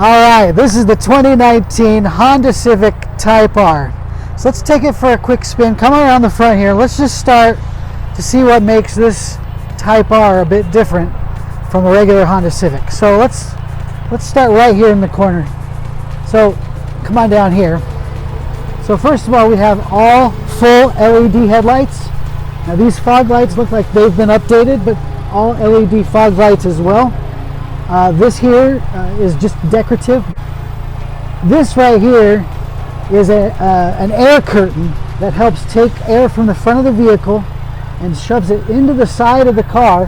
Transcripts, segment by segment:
Alright, this is the 2019 Honda Civic Type R. So let's take it for a quick spin. Come around the front here. Let's just start to see what makes this Type R a bit different from a regular Honda Civic. So let's start right here in the corner. So come on down here. So first of all, we have all full LED headlights. Now these fog lights look like they've been updated, but all LED fog lights as well. This here is just decorative. This right here is an air curtain that helps take air from the front of the vehicle and shoves it into the side of the car,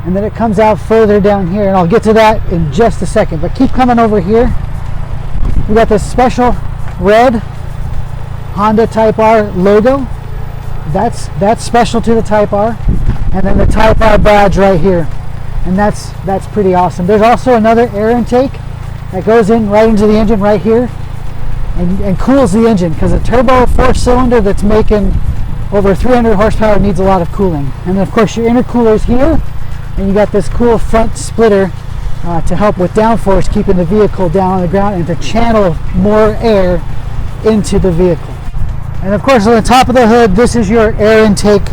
and then it comes out further down here, and I'll get to that in just a second. But keep coming over here. We got this special red Honda Type R logo. That's special to the Type R, and then the Type R badge right here. And that's pretty awesome. There's also another air intake that goes in right into the engine right here and cools the engine, because a turbo 4-cylinder that's making over 300 horsepower needs a lot of cooling. And then of course your intercooler's here, and you got this cool front splitter to help with downforce, keeping the vehicle down on the ground and to channel more air into the vehicle. And of course on the top of the hood, this is your air intake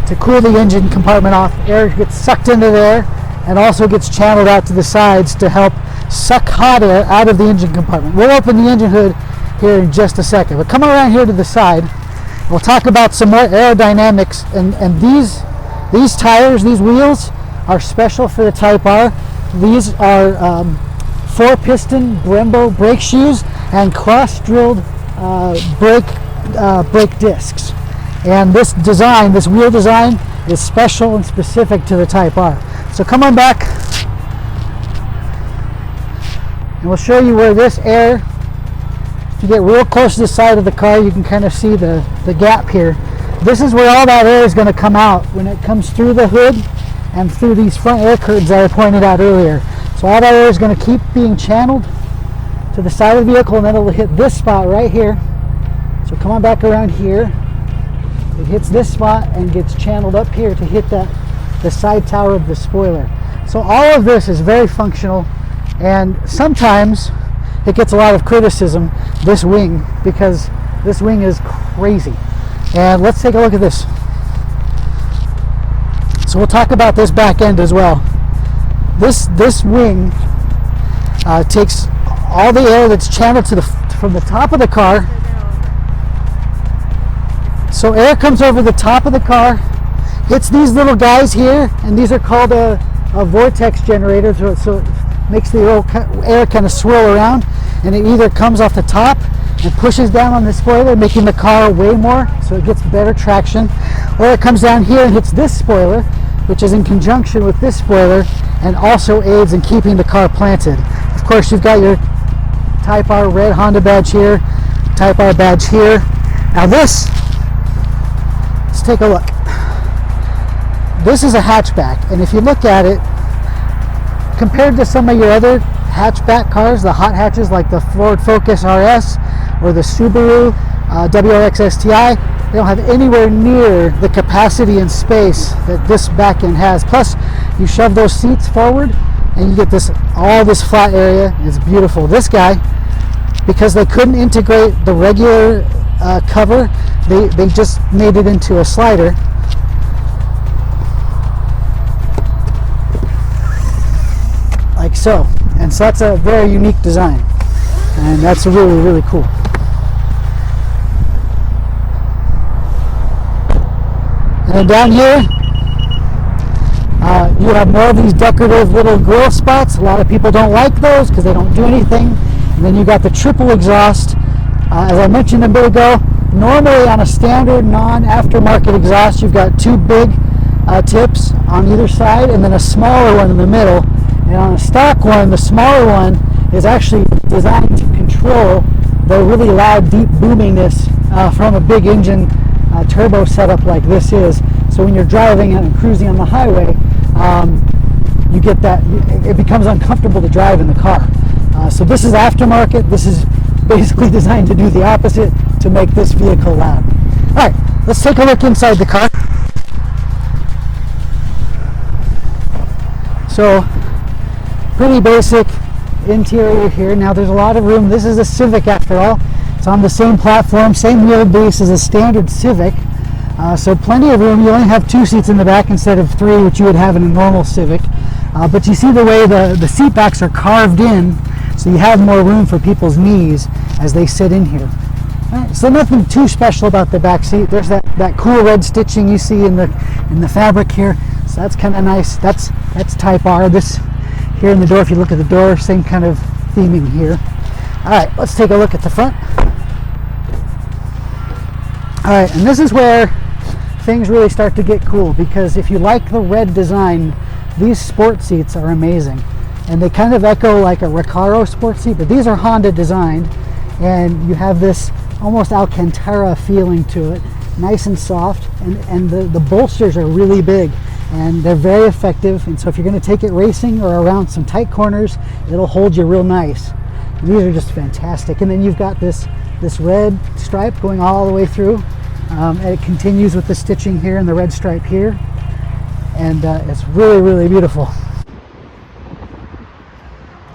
to cool the engine compartment off. Air gets sucked into there and also gets channeled out to the sides to help suck hot air out of the engine compartment. We'll open the engine hood here in just a second, but come around here to the side. We'll talk about some more aerodynamics, and these tires, these wheels are special for the Type R. These are 4-piston Brembo brake shoes and cross-drilled brake discs. And this design, this wheel design, is special and specific to the Type R. So come on back, and we'll show you where this air, if you get real close to the side of the car, you can kind of see the gap here. This is where all that air is going to come out when it comes through the hood and through these front air curtains that I pointed out earlier. So all that air is going to keep being channeled to the side of the vehicle, and then it'll hit this spot right here. So come on back around here. It hits this spot and gets channeled up here to hit the side tower of the spoiler. So all of this is very functional, and sometimes it gets a lot of criticism, this wing, because this wing is crazy. And let's take a look at this. So we'll talk about this back end as well. This wing takes all the air that's channeled from the top of the car. So air comes over the top of the car, hits these little guys here, and these are called a vortex generator, so it makes the air kind of swirl around, and it either comes off the top and pushes down on the spoiler, making the car weigh more, so it gets better traction, or it comes down here and hits this spoiler, which is in conjunction with this spoiler, and also aids in keeping the car planted. Of course, you've got your Type R red Honda badge here, Type R badge here. Now let's take a look. This is a hatchback, and if you look at it, compared to some of your other hatchback cars, the hot hatches like the Ford Focus RS or the Subaru WRX STI, they don't have anywhere near the capacity and space that this back end has. Plus, you shove those seats forward and you get all this flat area. It's beautiful. This guy, because they couldn't integrate the regular cover, they just made it into a slider. Like so. And so that's a very unique design. And that's really, really cool. And then down here, you have more of these decorative little grill spots. A lot of people don't like those because they don't do anything. And then you got the triple exhaust. As I mentioned a bit ago, normally on a standard non-aftermarket exhaust, you've got two big tips on either side and then a smaller one in the middle. And on a stock one, the smaller one is actually designed to control the really loud, deep boomingness from a big engine turbo setup like this is. So when you're driving and cruising on the highway, you get that, it becomes uncomfortable to drive in the car. So this is aftermarket. This is basically designed to do the opposite, to make this vehicle loud. All right, let's take a look inside the car. So pretty basic. interior here. Now there's a lot of room. This is a Civic after all. It's on the same platform, same wheelbase as a standard Civic. So plenty of room. You only have 2 seats in the back instead of 3, which you would have in a normal Civic. But you see the way the seat backs are carved in, so you have more room for people's knees as they sit in here. Right, so nothing too special about the back seat. There's that cool red stitching you see in the fabric here. So that's kind of nice. That's Type R. This here in the door, if you look at the door, same kind of theming here. All right, let's take a look at the front. All right, and this is where things really start to get cool, because if you like the red design, these sport seats are amazing. And they kind of echo like a Recaro sport seat, but these are Honda designed, and you have this almost Alcantara feeling to it, nice and soft, and the bolsters are really big, and they're very effective. And so if you're going to take it racing or around some tight corners, it'll hold you real nice. And these are just fantastic. And then you've got this red stripe going all the way through, and it continues with the stitching here and the red stripe here, and it's really, really beautiful.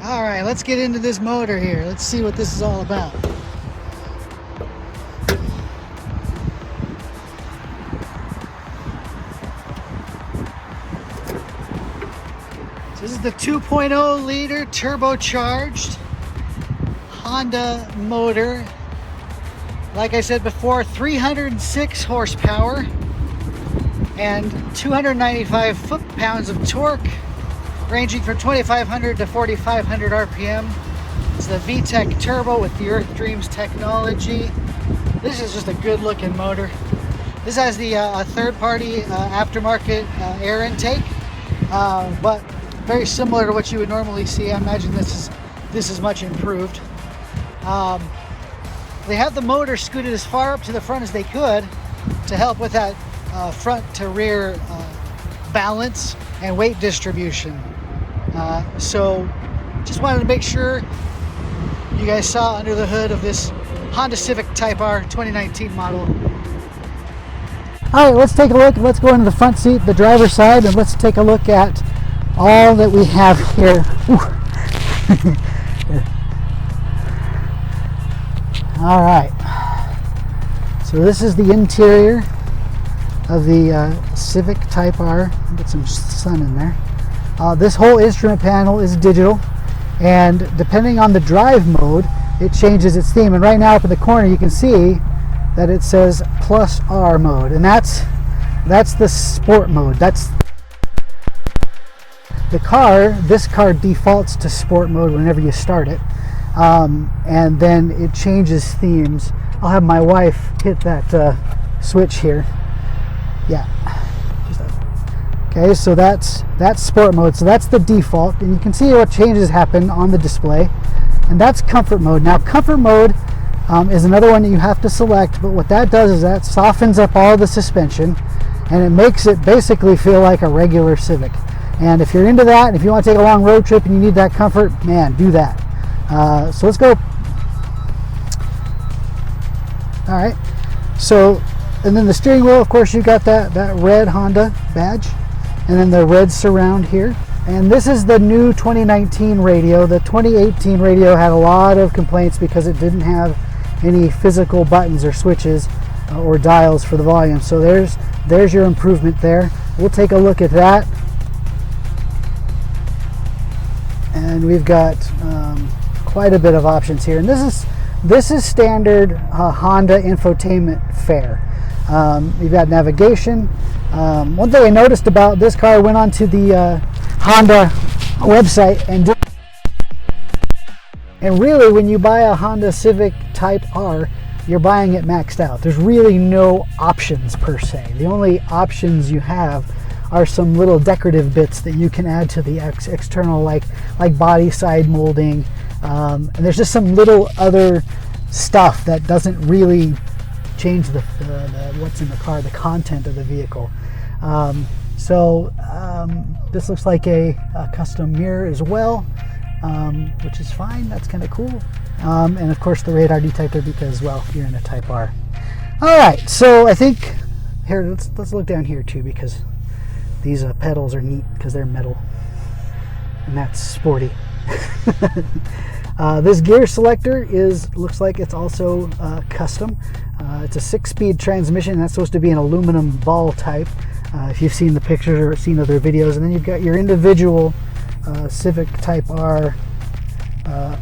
All right, let's get into this motor here. Let's see what this is all about. So this is the 2.0 liter turbocharged Honda motor. Like I said before, 306 horsepower and 295 foot-pounds of torque, ranging from 2,500 to 4,500 RPM. It's the VTEC Turbo with the Earth Dreams technology. This is just a good-looking motor. This has the third-party aftermarket air intake, but very similar to what you would normally see. I imagine this is much improved. They have the motor scooted as far up to the front as they could to help with that front to rear balance and weight distribution. So just wanted to make sure you guys saw under the hood of this Honda Civic Type R 2019 model. All right, let's take a look. Let's go into the front seat, the driver's side, and let's take a look at all that we have here. All right, so this is the interior of the Civic Type R. Get some sun in there. This whole instrument panel is digital, and depending on the drive mode, it changes its theme. And right now up in the corner you can see that it says Plus R mode, and that's the sport mode. That's the car. This car defaults to sport mode whenever you start it. And then it changes themes. I'll have my wife hit that switch here. Yeah. Okay, so that's sport mode. So that's the default, and you can see what changes happen on the display. And that's comfort mode. Now, comfort mode is another one that you have to select, but what that does is that softens up all the suspension, and it makes it basically feel like a regular Civic. And if you're into that, and if you want to take a long road trip and you need that comfort, man, do that. So let's go. All right, so, and then the steering wheel, of course, you've got that red Honda badge, and then the red surround here. And this is the new 2019 radio. The 2018 radio had a lot of complaints because it didn't have any physical buttons or switches or dials for the volume. So there's your improvement there. We'll take a look at that. And we've got quite a bit of options here. And this is standard Honda infotainment fare. You've got navigation. One thing I noticed about this car, I went onto the Honda website, and really when you buy a Honda Civic Type R, you're buying it maxed out. There's really no options per se. The only options you have are some little decorative bits that you can add to the external, like body side molding, and there's just some little other stuff that doesn't really change the what's in the car, the content of the vehicle. This looks like a custom mirror as well, which is fine. That's kind of cool. And of course the radar detector, because, well, you're in a Type R. All right, so I think here, let's look down here too, because these pedals are neat because they're metal, and that's sporty. This gear selector looks like it's also custom. It's a 6-speed transmission. That's supposed to be an aluminum ball type, if you've seen the pictures or seen other videos. And then you've got your individual Civic Type R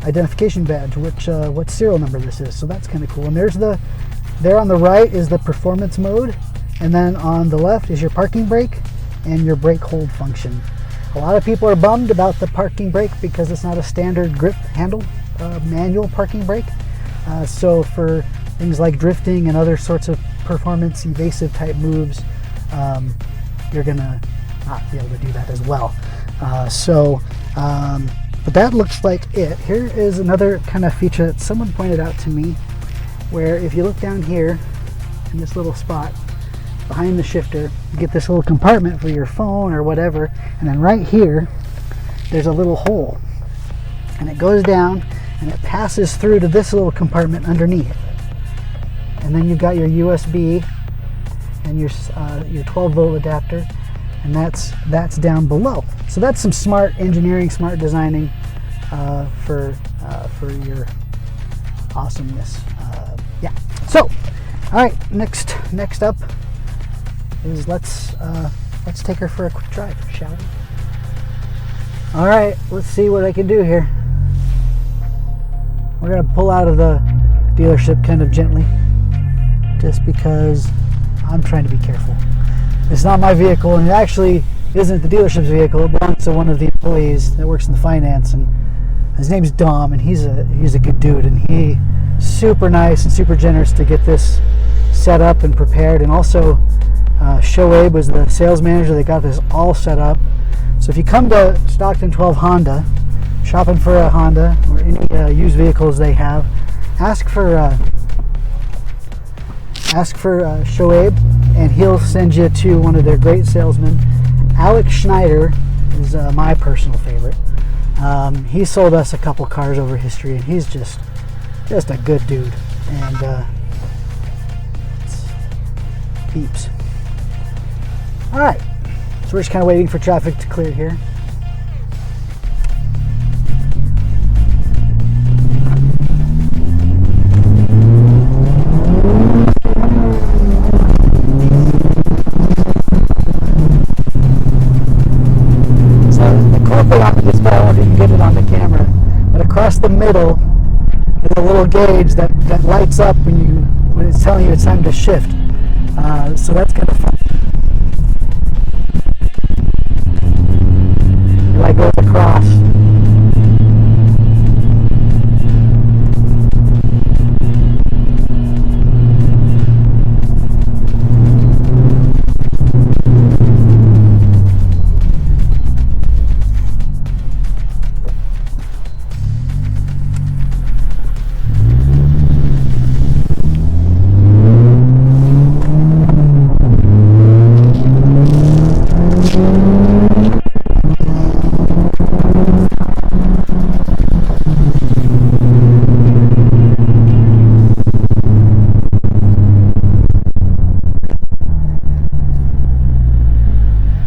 identification badge, which what serial number this is. So that's kind of cool. And there on the right is the performance mode, and then on the left is your parking brake and your brake hold function. A lot of people are bummed about the parking brake because it's not a standard grip handle manual parking brake. So for things like drifting and other sorts of performance evasive type moves, you're gonna not be able to do that as well. But that looks like it. Here is another kind of feature that someone pointed out to me, where if you look down here in this little spot behind the shifter, you get this little compartment for your phone or whatever, and then right here there's a little hole, and it goes down and it passes through to this little compartment underneath, and then you've got your USB and your 12-volt adapter, and that's down below. So that's some smart engineering, smart designing for your awesomeness. Yeah. So, all right. Next up is let's take her for a quick drive, shall we? All right. Let's see what I can do here. We're gonna pull out of the dealership kind of gently, just because I'm trying to be careful. It's not my vehicle, and it actually isn't the dealership's vehicle. It belongs to one of the employees that works in the finance, and his name's Dom, and he's a good dude, and he's super nice and super generous to get this set up and prepared. And also, Shoaib was the sales manager that got this all set up. So if you come to Stockton 12 Honda, shopping for a Honda or any used vehicles they have, ask for Shoaib, and he'll send you to one of their great salesmen. Alex Schneider is my personal favorite. He sold us a couple cars over history, and he's just a good dude. And beeps. All right, so we're just kind of waiting for traffic to clear here. Across the middle is a little gauge that lights up when it's telling you it's time to shift. So that's kind of fun. It like goes across.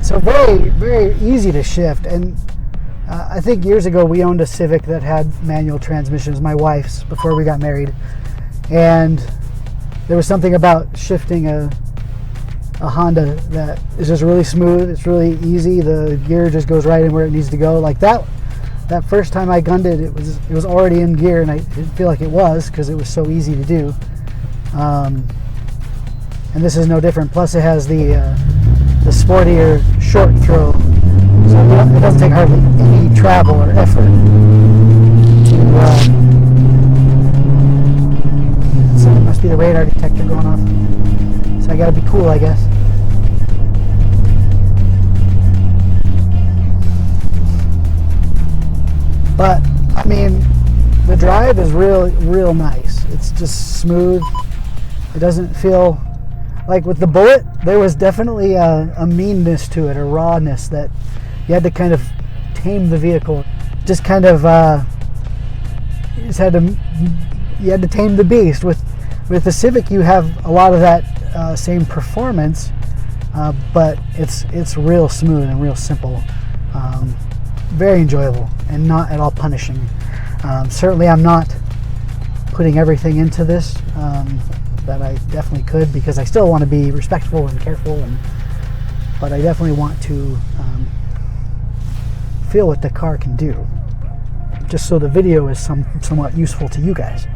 So very easy to shift. And I think years ago we owned a Civic that had manual transmissions, my wife's, before we got married, and there was something about shifting a Honda that is just really smooth. It's really easy. The gear just goes right in where it needs to go. Like that first time I gunned it, it was already in gear, and I didn't feel like it was, because it was so easy to do. And this is no different. Plus it has the sportier short throw, so it doesn't take hardly any travel or effort so it must be the radar detector going off, so I gotta be cool, I guess. But I mean, the drive is real nice. It's just smooth. It doesn't feel like, with the Bullet, there was definitely a meanness to it, a rawness that you had to kind of tame the vehicle. Just kind of, you had to tame the beast. With the Civic, you have a lot of that same performance, but it's real smooth and real simple. very enjoyable and not at all punishing. Certainly I'm not putting everything into this that I definitely could, because I still want to be respectful and careful, but I definitely want to feel what the car can do, just so the video is somewhat useful to you guys.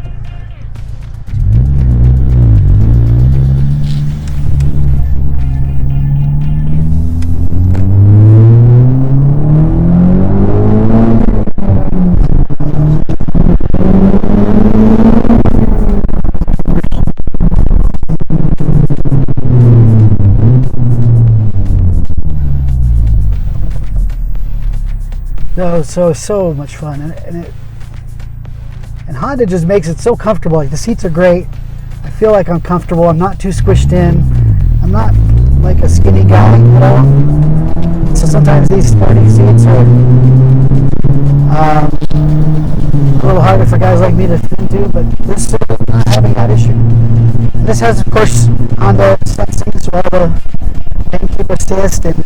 So much fun, and Honda just makes it so comfortable. Like, the seats are great. I feel like I'm comfortable. I'm not too squished in. I'm not like a skinny guy at all. So sometimes these sporty seats are a little harder for guys like me to fit into, but this is not having that issue. And this has, of course, Honda sensing, so all the lane keep assist and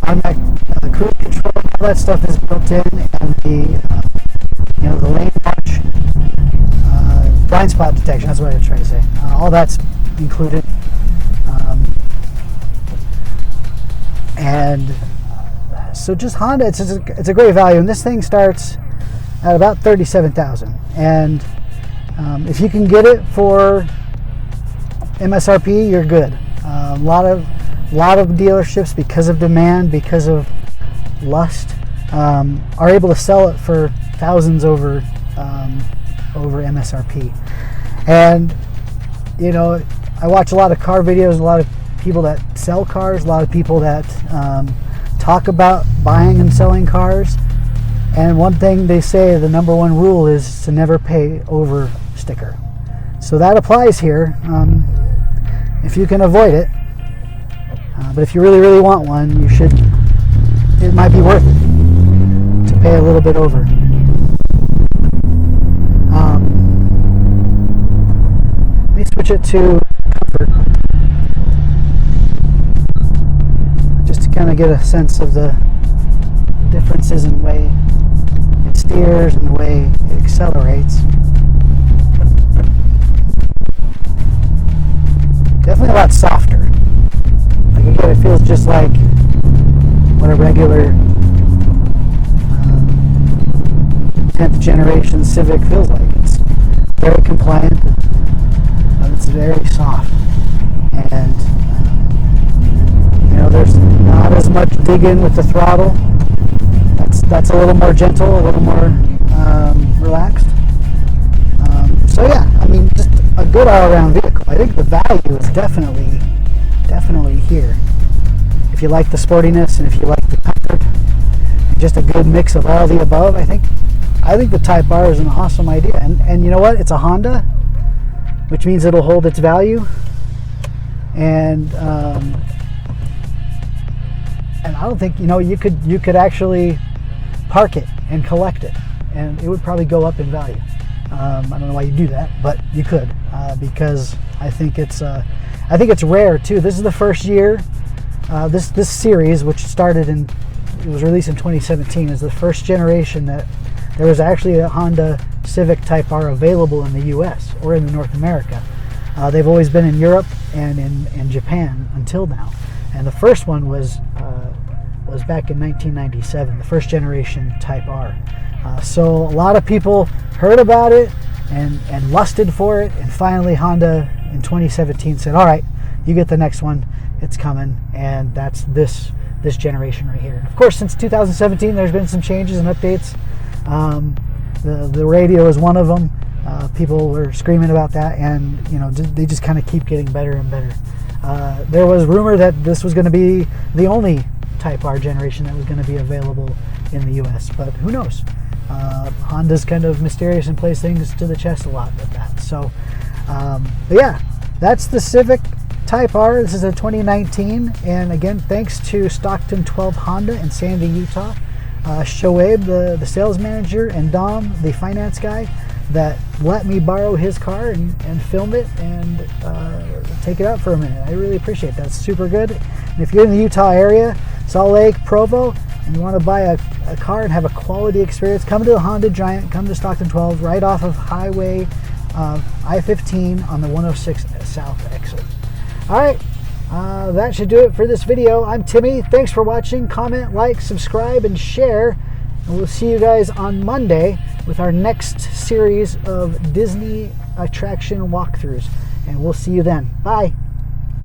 automatic cruise control, all that stuff is built in, and the lane watch, blind spot detection, that's what I was trying to say. All that's included. And so just Honda, it's a great value, and this thing starts at about $37,000. And if you can get it for MSRP, you're good. A lot of dealerships, because of demand, because of lust, are able to sell it for thousands over MSRP. And I watch a lot of car videos, a lot of people that sell cars, a lot of people that talk about buying and selling cars, and one thing they say, the number one rule is to never pay over sticker. So that applies here, if you can avoid it. But if you really, really want one, it might be worth it to pay a little bit over. Let me switch it to comfort, just to kind of get a sense of the differences in the way it steers and the way it accelerates. Definitely a lot softer. Again, it feels just like what a regular 10th generation Civic feels like. It's very compliant, but it's very soft, and there's not as much dig in with the throttle. That's a little more gentle, a little more relaxed. So yeah, I mean, just a good all-around vehicle. I think the value is definitely here. If you like the sportiness and if you like the comfort, and just a good mix of all the above, I think the Type R is an awesome idea. And you know what? It's a Honda, which means it'll hold its value. And I don't think you could actually park it and collect it, and it would probably go up in value. I don't know why you do that, but you could, because I think it's rare too. This is the first year. This series, which it was released in 2017, is the first generation that there was actually a Honda Civic Type R available in the U.S. or in North America. They've always been in Europe and in Japan until now. And the first one was back in 1997, the first generation Type R. So a lot of people heard about it and lusted for it, and finally Honda in 2017 said, all right, you get the next one, it's coming, and that's this generation right here. Of course, since 2017 there's been some changes and updates. The radio is one of them. People were screaming about that, and they just kind of keep getting better and better. There was rumor that this was going to be the only Type R generation that was going to be available in the US, but who knows? Honda's kind of mysterious and plays things to the chest a lot with that. So but yeah, that's the Civic Type R. This is a 2019, and again, thanks to Stockton 12 Honda in Sandy, Utah, Shoaib, the sales manager, and Dom, the finance guy, that let me borrow his car and film it and take it out for a minute. I really appreciate that. It's super good. And if you're in the Utah area, Salt Lake, Provo, and you want to buy a a car and have a quality experience, come to the Honda Giant, come to Stockton 12, right off of Highway I-15 on the 106 South exit. All right, that should do it for this video. I'm Timmy. Thanks for watching. Comment, like, subscribe, and share. And we'll see you guys on Monday with our next series of Disney attraction walkthroughs. And we'll see you then. Bye.